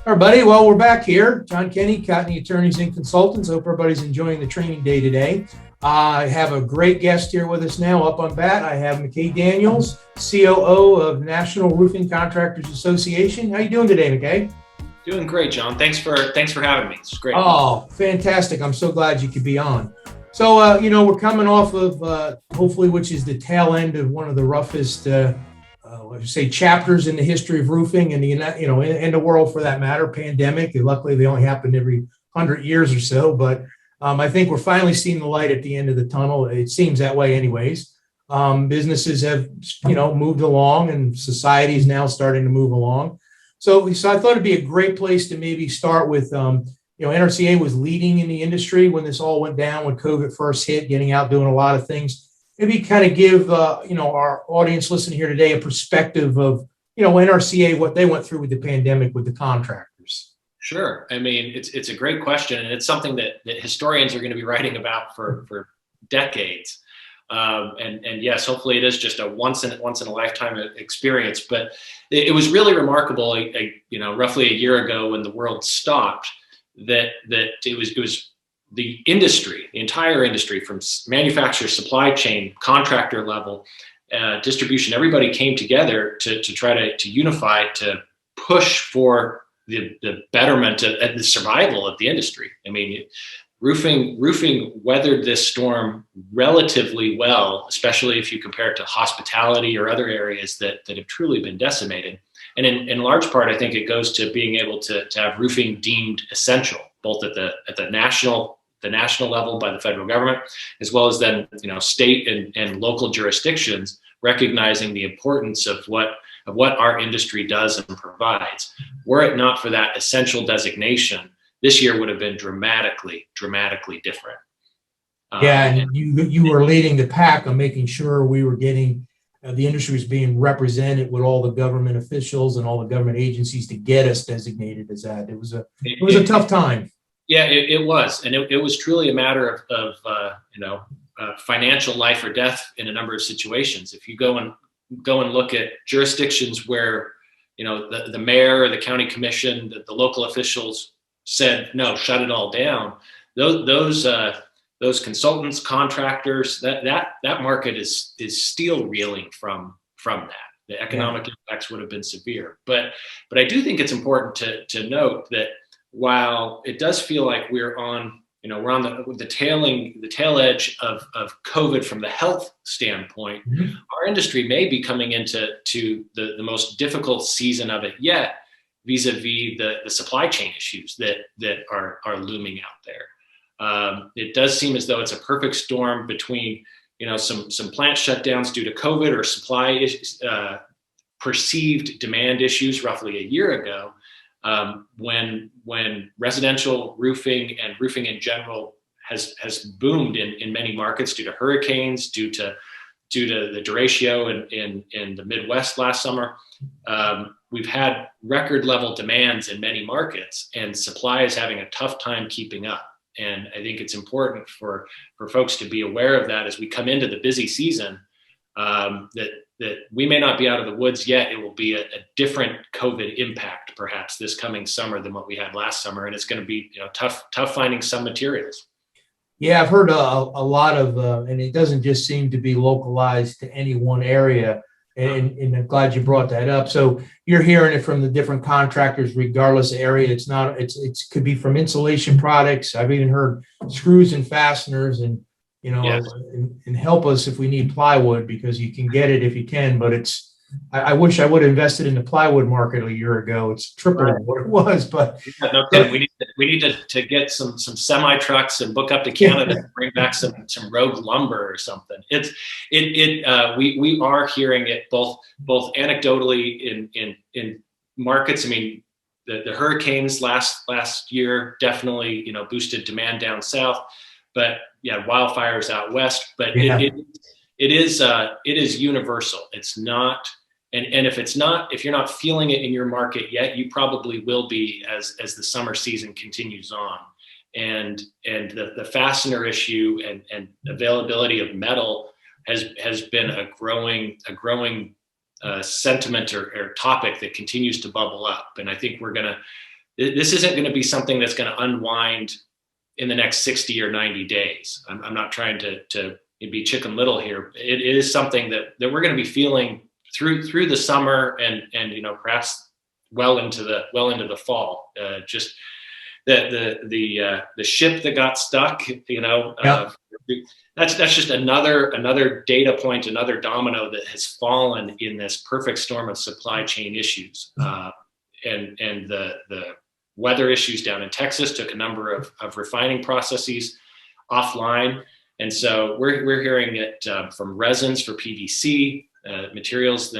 Everybody, well, we're back here. John Kenney, Kenney Attorneys and Consultants. Hope everybody's enjoying the training day today. I have a great guest here with us now. Up on bat, I have McKay Daniels, COO of National Roofing Contractors Association. How you doing today, McKay? Doing great, John. Thanks for having me. It's great. Oh, fantastic. I'm so glad you could be on. So, we're coming off of hopefully, which is the tail end of one of the roughest chapters in the history of roofing and in the world for that matter, pandemic. And luckily, they only happen every 100 years or so. But I think we're finally seeing the light at the end of the tunnel. It seems that way, anyways. Businesses have moved along, and society is now starting to move along. So I thought it'd be a great place to maybe start with. NRCA was leading in the industry when this all went down, when COVID first hit, getting out doing a lot of things. Maybe kind of give our audience listening here today a perspective of NRCA, what they went through with the pandemic with the contractors. Sure. I mean, it's a great question, and it's something that historians are going to be writing about for decades. And yes, hopefully it is just a once in a lifetime experience. But it was really remarkable, roughly a year ago when the world stopped, that it was the industry, the entire industry, from manufacturer, supply chain, contractor level, distribution, everybody came together to try to unify, to push for the betterment and the survival of the industry. I mean, roofing weathered this storm relatively well, especially if you compare it to hospitality or other areas that have truly been decimated. And in large part, I think it goes to being able to have roofing deemed essential, both at the national level by the federal government, as well as then state and local jurisdictions recognizing the importance of what our industry does and provides. Were it not for that essential designation, this year would have been dramatically different. And you were leading the pack on making sure we were getting the industry was being represented with all the government officials and all the government agencies to get us designated as that. It was a tough time. Yeah, it was, and it was truly a matter of financial life or death in a number of situations. If you go and look at jurisdictions where the mayor or the county commission, the local officials said no, shut it all down. Those consultants, contractors, that market is still reeling from that. The economic impacts would have been severe. But I do think it's important to note that while it does feel like we're on the tail edge of COVID from the health standpoint, mm-hmm. Our industry may be coming into the most difficult season of it yet, vis-a-vis the supply chain issues that are looming out there. It does seem as though it's a perfect storm between some plant shutdowns due to COVID or supply issues, perceived demand issues roughly a year ago, when residential roofing and roofing in general has boomed in many markets due to hurricanes, due to the derecho in the Midwest last summer. We've had record level demands in many markets, and supply is having a tough time keeping up. And I think it's important for folks to be aware of that as we come into the busy season, that we may not be out of the woods yet. It will be a different COVID impact perhaps this coming summer than what we had last summer. And it's going to be tough finding some materials. Yeah, I've heard a lot of, and it doesn't just seem to be localized to any one area. And I'm glad you brought that up. So you're hearing it from the different contractors, regardless of area. It could be from insulation products. I've even heard screws and fasteners, and yes. and help us if we need plywood, because you can get it if you can. But I wish I would have invested in the plywood market a year ago. It's triple what it was. But yeah, no kidding. We need to get some semi trucks and book up to Canada and bring back some rogue lumber or something. We are hearing it both anecdotally in markets. I mean, the hurricanes last year definitely boosted demand down south, but yeah, wildfires out west. But yeah. It is universal. It's not, and if you're not feeling it in your market yet, you probably will be as the summer season continues on. And the fastener issue and availability of metal has been a growing sentiment or topic that continues to bubble up. And I think we're gonna this isn't going to be something that's going to unwind in the next 60 or 90 days. I'm not trying to be Chicken Little here. It is something that we're going to be feeling through the summer and perhaps well into the fall. Just the ship that got stuck, Yep. That's just another data point, another domino that has fallen in this perfect storm of supply chain issues. And the weather issues down in Texas took a number of refining processes offline. And so we're hearing it from resins for PVC, materials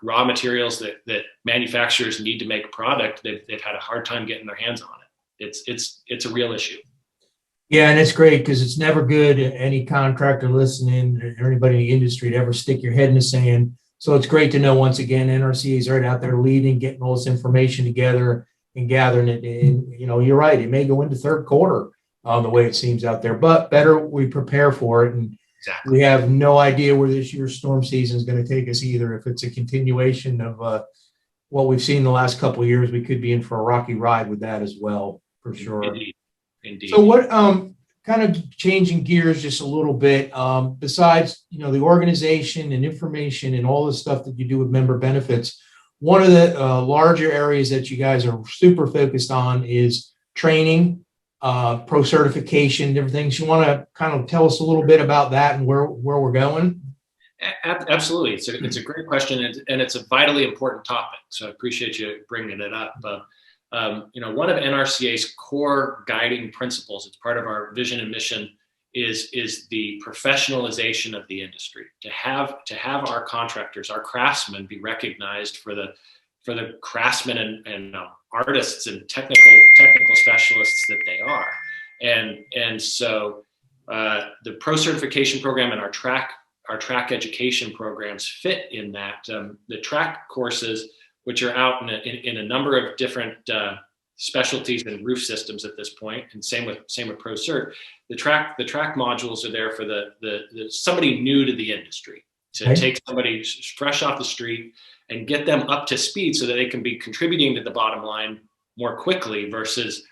raw materials that manufacturers need to make product. They've had a hard time getting their hands on it. It's a real issue. Yeah, and it's great because it's never good, any contractor listening or anybody in the industry, to ever stick your head in the sand. So it's great to know, once again, NRCA is right out there leading, getting all this information together and gathering it. And, you're right, it may go into third quarter the way it seems out there, but better we prepare for it. And Exactly. we have no idea where this year's storm season is going to take us either. If it's a continuation of what we've seen the last couple of years, we could be in for a rocky ride with that as well, for sure. Indeed. So what, kind of changing gears just a little bit, besides, the organization and information and all the stuff that you do with member benefits, one of the larger areas that you guys are super focused on is training, pro certification, different things. You want to kind of tell us a little bit about that and where we're going? Absolutely. It's a great question, and it's a vitally important topic. So I appreciate you bringing it up. One of NRCA's core guiding principles, it's part of our vision and mission, is the professionalization of the industry. To have our contractors, our craftsmen, be recognized for the craftsmen and artists and technical specialists that they are. And so the pro certification program and our track education programs fit in that. The track courses, which are out in a number of different specialties and roof systems at this point, and same with Pro Cert. The track modules are there for the somebody new to the industry, to take somebody fresh off the street and get them up to speed so that they can be contributing to the bottom line more quickly versus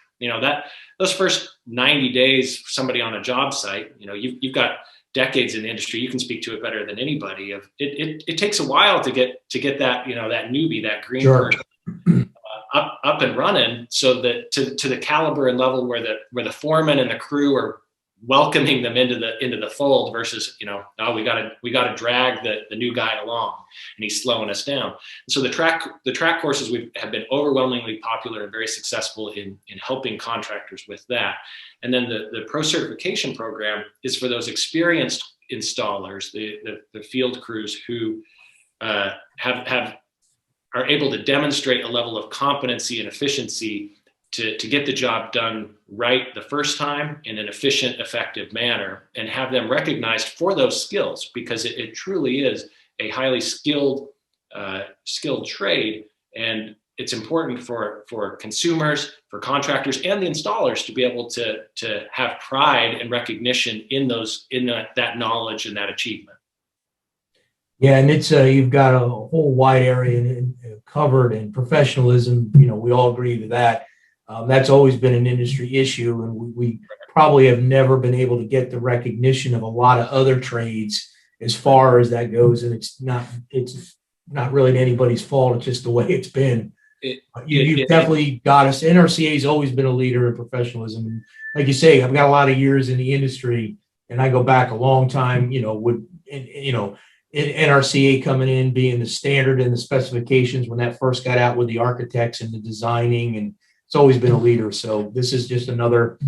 those first 90 days, somebody on a job site. You've got decades in the industry, you can speak to it better than anybody. It takes a while to get that that newbie, that green person up and running, so that to the caliber and level where the foreman and the crew are welcoming them into the fold versus we got to drag the new guy along and he's slowing us down. And so the track courses have been overwhelmingly popular and very successful in helping contractors with that. And then the pro certification program is for those experienced installers, the field crews who are able to demonstrate a level of competency and efficiency to get the job done right the first time in an efficient, effective manner, and have them recognized for those skills, because it truly is a highly skilled trade. And it's important for consumers, for contractors, and the installers to be able to have pride and recognition in that knowledge and that achievement. Yeah, and it's you've got a whole wide area covered, and professionalism. We all agree to that. That's always been an industry issue, and we probably have never been able to get the recognition of a lot of other trades as far as that goes. And it's not really anybody's fault. It's just the way it's been. You've definitely got us. NRCA has always been a leader in professionalism. And like you say, I've got a lot of years in the industry, and I go back a long time, with NRCA coming in, being the standard and the specifications when that first got out with the architects and the designing, and it's always been a leader. So this is just another,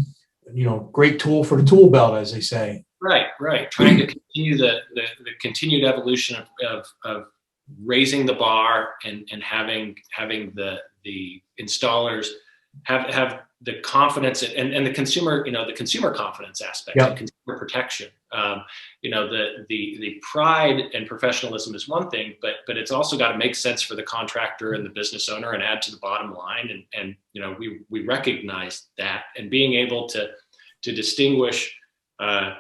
great tool for the tool belt, as they say. Right. Trying to continue the continued evolution of raising the bar and having the installers have the confidence and the consumer, the consumer confidence aspect, Yep. and consumer protection. The pride and professionalism is one thing, but it's also got to make sense for the contractor and the business owner and add to the bottom line. And we recognize that, and being able to distinguish, a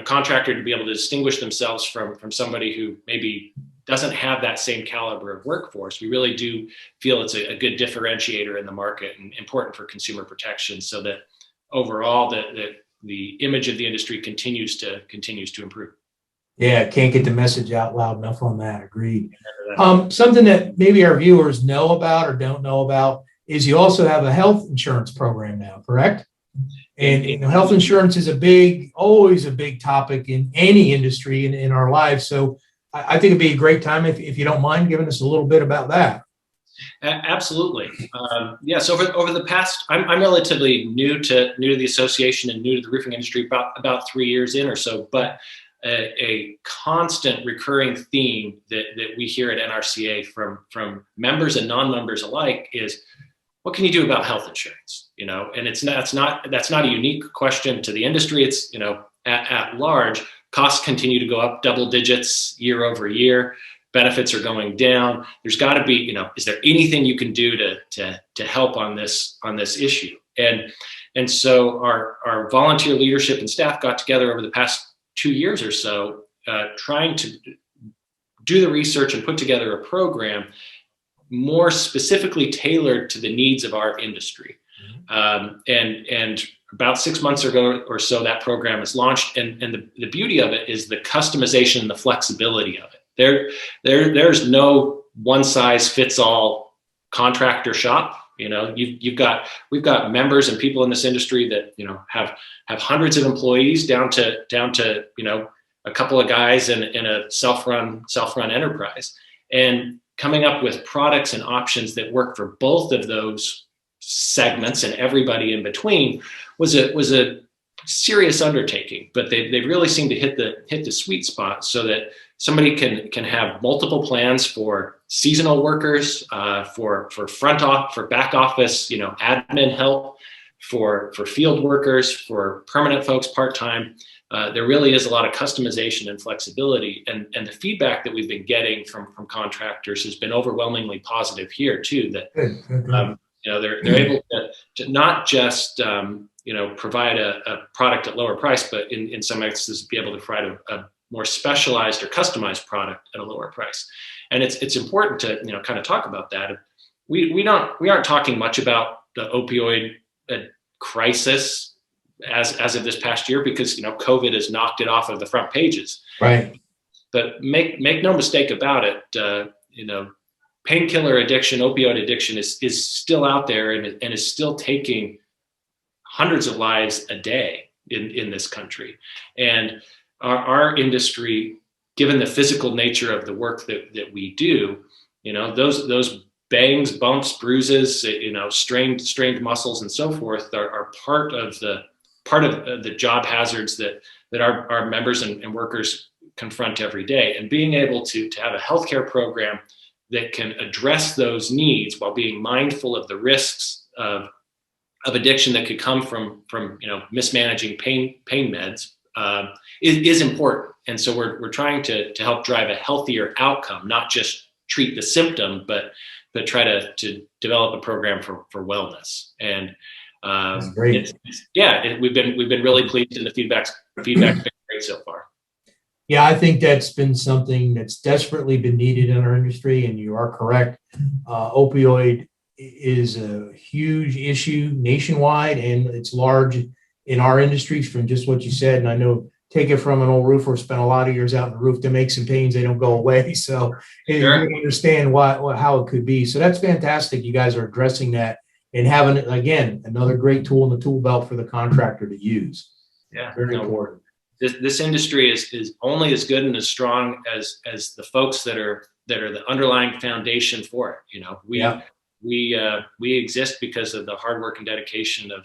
contractor to be able to distinguish themselves from somebody who maybe doesn't have that same caliber of workforce. We really do feel it's a good differentiator in the market and important for consumer protection, so that overall the image of the industry continues to improve. Yeah, can't get the message out loud enough on that. Agreed. Something that maybe our viewers know about or don't know about is you also have a health insurance program now, correct? And health insurance is always a big topic in any industry in our lives. So I think it'd be a great time if you don't mind giving us a little bit about that. Absolutely. Yes. Over the past, I'm relatively new to the association and new to the roofing industry, about 3 years in or so. But a constant recurring theme that we hear at NRCA from members and non-members alike is, what can you do about health insurance? And that's not a unique question to the industry. It's, at large, costs continue to go up double digits year over year. Benefits are going down. There's got to be, is there anything you can do to help on this issue? And so our volunteer leadership and staff got together over the past 2 years or so, trying to do the research and put together a program more specifically tailored to the needs of our industry. And about 6 months ago or so, that program is launched. And the beauty of it is the customization and the flexibility of it. There's no one size fits all contractor shop. We've got members and people in this industry that, have hundreds of employees down to a couple of guys in a self-run enterprise, and coming up with products and options that work for both of those segments and everybody in between was a serious undertaking. But they really seem to hit the sweet spot, so that somebody can have multiple plans for seasonal workers, for back office, admin help, for field workers, for permanent folks part-time. There really is a lot of customization and flexibility, and the feedback that we've been getting from contractors has been overwhelmingly positive here too. That they're able to not just provide a product at lower price, but in some instances be able to provide a more specialized or customized product at a lower price. And it's important to kind of talk about that. We aren't talking much about the opioid crisis as of this past year, because COVID has knocked it off of the front pages. Right. But make no mistake about it. Painkiller addiction, opioid addiction is still out there and is still taking hundreds of lives a day in this country. And our industry, given the physical nature of the work that we do, those bangs, bumps, bruises, strained muscles and so forth are part of the job hazards that our members and workers confront every day. And being able to have a healthcare program that can address those needs while being mindful of the risks of addiction that could come from mismanaging pain meds is important. And so we're trying to help drive a healthier outcome, not just treat the symptom, but try to develop a program for wellness. And that's great. We've been really pleased, and the feedback's been great so far. Yeah, I think that's been something that's desperately been needed in our industry, and you are correct. Opioid is a huge issue nationwide, and it's large in our industries from just what you said. And I know, take it from an old roofer, spent a lot of years out in the roof, them aches and pains, they don't go away. So you can understand how it could be. So that's fantastic. You guys are addressing that and having, again, another great tool in the tool belt for the contractor to use. Yeah, very important. This industry is only as good and as strong as the folks that are the underlying foundation for it. We exist because of the hard work and dedication of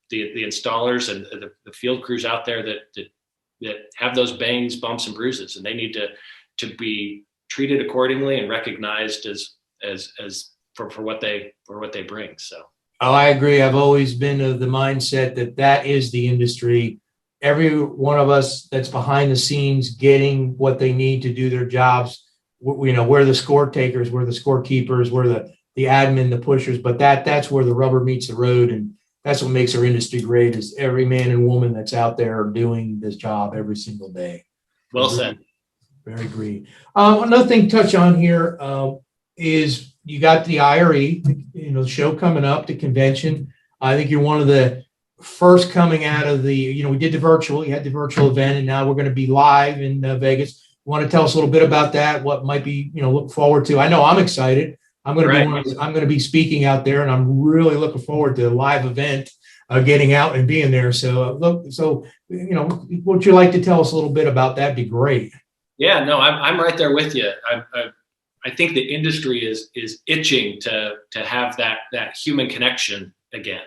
the installers and the field crews out there that have those bangs, bumps, and bruises, and they need to be treated accordingly and recognized as for what they bring. So. Oh, I agree. I've always been of the mindset that is the industry. Every one of us that's behind the scenes getting what they need to do their jobs. We're the score takers, we're the scorekeepers, we're the admin, the pushers, but that's where the rubber meets the road. And that's what makes our industry great, is every man and woman that's out there doing this job every single day. Well said. Very great. Another thing to touch on here is you got the IRE, the show coming up, the convention. I think you're one of the first coming out of the, we did the virtual, you had the virtual event, and now we're going to be live in Vegas. You want to tell us a little bit about that? What might be, look forward to? I know I'm excited. I'm going to be speaking out there, and I'm really looking forward to the live event, getting out and being there. So would you like to tell us a little bit about that? Be great. Yeah, no, I'm right there with you. I think the industry is itching to have that human connection again.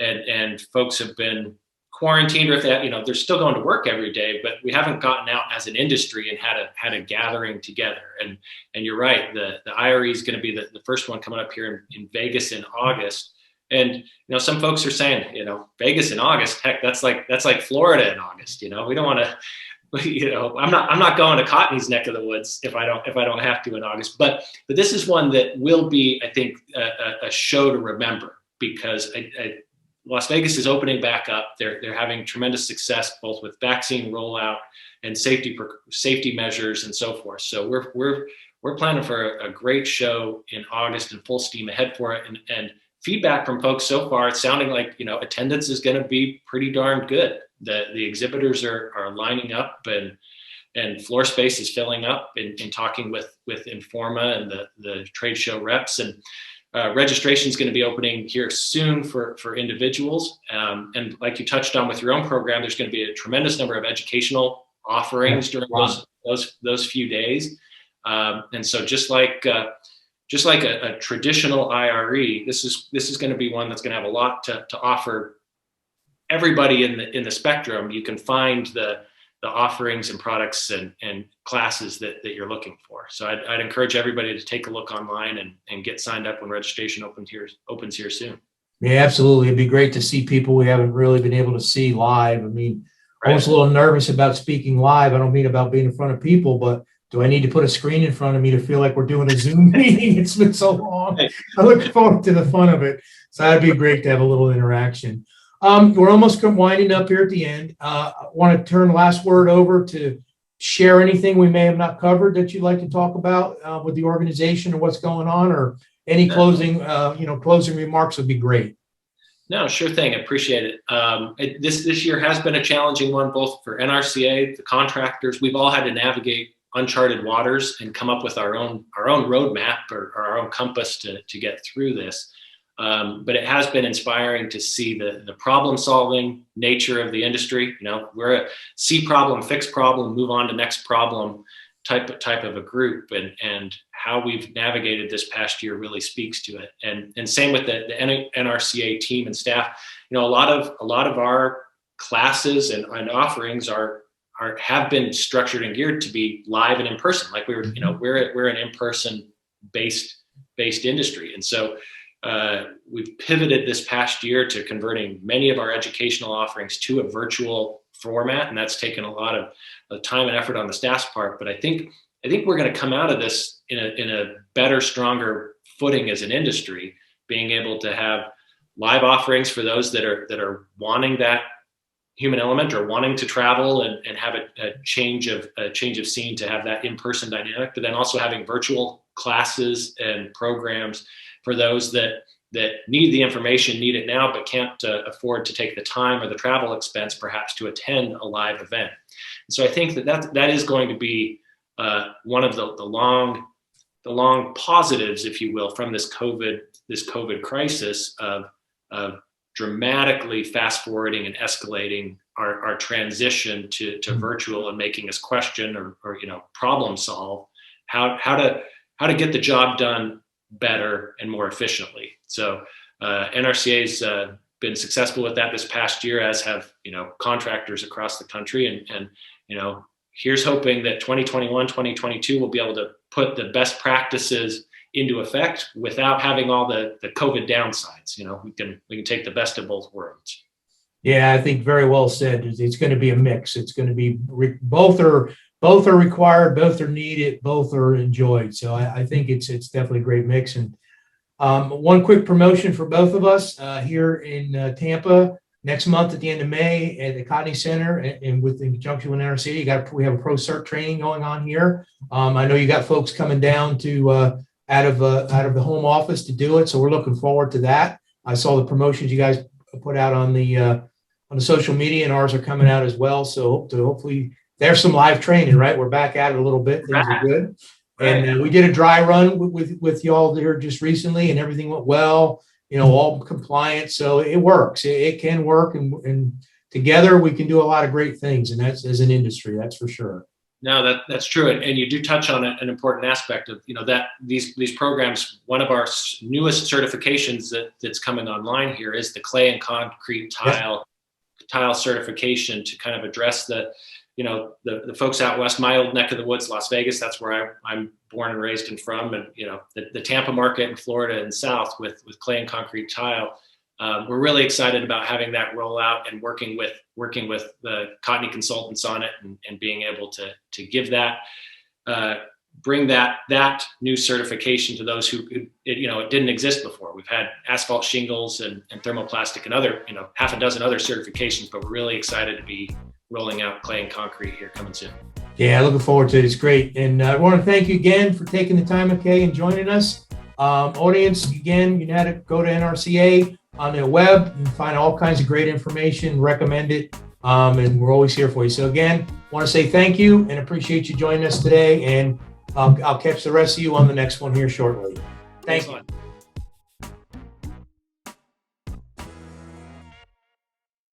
And folks have been quarantined with that. They're still going to work every day, but we haven't gotten out as an industry and had a gathering together. And you're right, the IRE is going to be the first one coming up here in Vegas in August. And some folks are saying, Vegas in August, heck, that's like Florida in August. We don't want to. I'm not going to Cottney's neck of the woods if I don't have to in August. But this is one that will be, I think, a show to remember, because Las Vegas is opening back up. They're having tremendous success both with vaccine rollout and safety measures and so forth. So we're planning for a great show in August and full steam ahead for it. And feedback from folks so far, it's sounding like attendance is going to be pretty darn good. The exhibitors are lining up, and floor space is filling up in talking with Informa and the trade show reps. And registration is going to be opening here soon for individuals. And like you touched on with your own program, there's going to be a tremendous number of educational offerings during those few days. And so just like a traditional IRE, this is going to be one that's going to have a lot to offer everybody in the spectrum. You can find the offerings and products and classes that you're looking for. So I'd encourage everybody to take a look online and get signed up when registration opens here soon. Yeah, absolutely. It'd be great to see people we haven't really been able to see live. I mean, I was a little nervous about speaking live. I don't mean about being in front of people, but do I need to put a screen in front of me to feel like we're doing a Zoom meeting? It's been so long. I look forward to the fun of it. So that'd be great to have a little interaction. We're almost winding up here at the end. I want to turn the last word over to share anything we may have not covered that you'd like to talk about with the organization or what's going on, or any closing remarks would be great. No, sure thing. I appreciate it. This year has been a challenging one, both for NRCA, the contractors. We've all had to navigate uncharted waters and come up with our own roadmap or our own compass to get through this. But it has been inspiring to see the problem solving nature of the industry. We're a see problem, fix problem, move on to next problem type of a group, and how we've navigated this past year really speaks to it. And same with the NRCA team and staff. A lot of our classes and offerings have been structured and geared to be live and in person. Like we're an in-person based industry, and so we've pivoted this past year to converting many of our educational offerings to a virtual format, and that's taken a lot of time and effort on the staff's part. But I think we're going to come out of this in a better, stronger footing as an industry, being able to have live offerings for those that are wanting that human element or wanting to travel and have a change of scene, to have that in-person dynamic, but then also having virtual classes and programs for those that need the information, need it now, but can't afford to take the time or the travel expense perhaps to attend a live event. And so I think that is going to be one of the long positives, if you will, from this COVID crisis of dramatically fast forwarding and escalating our transition to virtual, and making us question or problem solve how to get the job done better and more efficiently. So NRCA's been successful with that this past year, as have contractors across the country, and here's hoping that 2021, 2022 will be able to put the best practices into effect without having all the COVID downsides. We can take the best of both worlds. Yeah, I think very well said. It's going to be a mix. It's going to be both are required, both are needed, both are enjoyed. So I think it's definitely a great mix. And one quick promotion for both of us here in Tampa. next month at the end of May at the Kenney Center, and with in conjunction with NRCA, we have a pro cert training going on here. I know you got folks coming down to out of the home office to do it, so we're looking forward to that. I saw the promotions you guys put out on the social media, and ours are coming out as well. So hopefully there's some live training, right? We're back at it a little bit. Things are good. Right. And we did a dry run with y'all there just recently, and everything went well. All compliant, so it works. It can work, and together we can do a lot of great things, and that's as an industry, that's for sure. No, that's true, and you do touch on an important aspect of that these programs. One of our newest certifications that's coming online here is the clay and concrete tile certification, to kind of address the folks out west, my old neck of the woods, Las Vegas. That's where I'm born and raised and from, and the Tampa market in Florida and South with clay and concrete tile. We're really excited about having that roll out and working with the Kenney consultants on it, and being able to give that, bring that new certification to those who it didn't exist before. We've had asphalt shingles and thermoplastic and other half a dozen other certifications, but we're really excited to be rolling out clay and concrete here coming soon. Yeah, looking forward to it. It's great. And I want to thank you again for taking the time, McKay, and joining us. Audience, again, you know how to go to NRCA on their web and find all kinds of great information, recommend it, and we're always here for you. So again, want to say thank you and appreciate you joining us today, and I'll catch the rest of you on the next one here shortly. Thank you.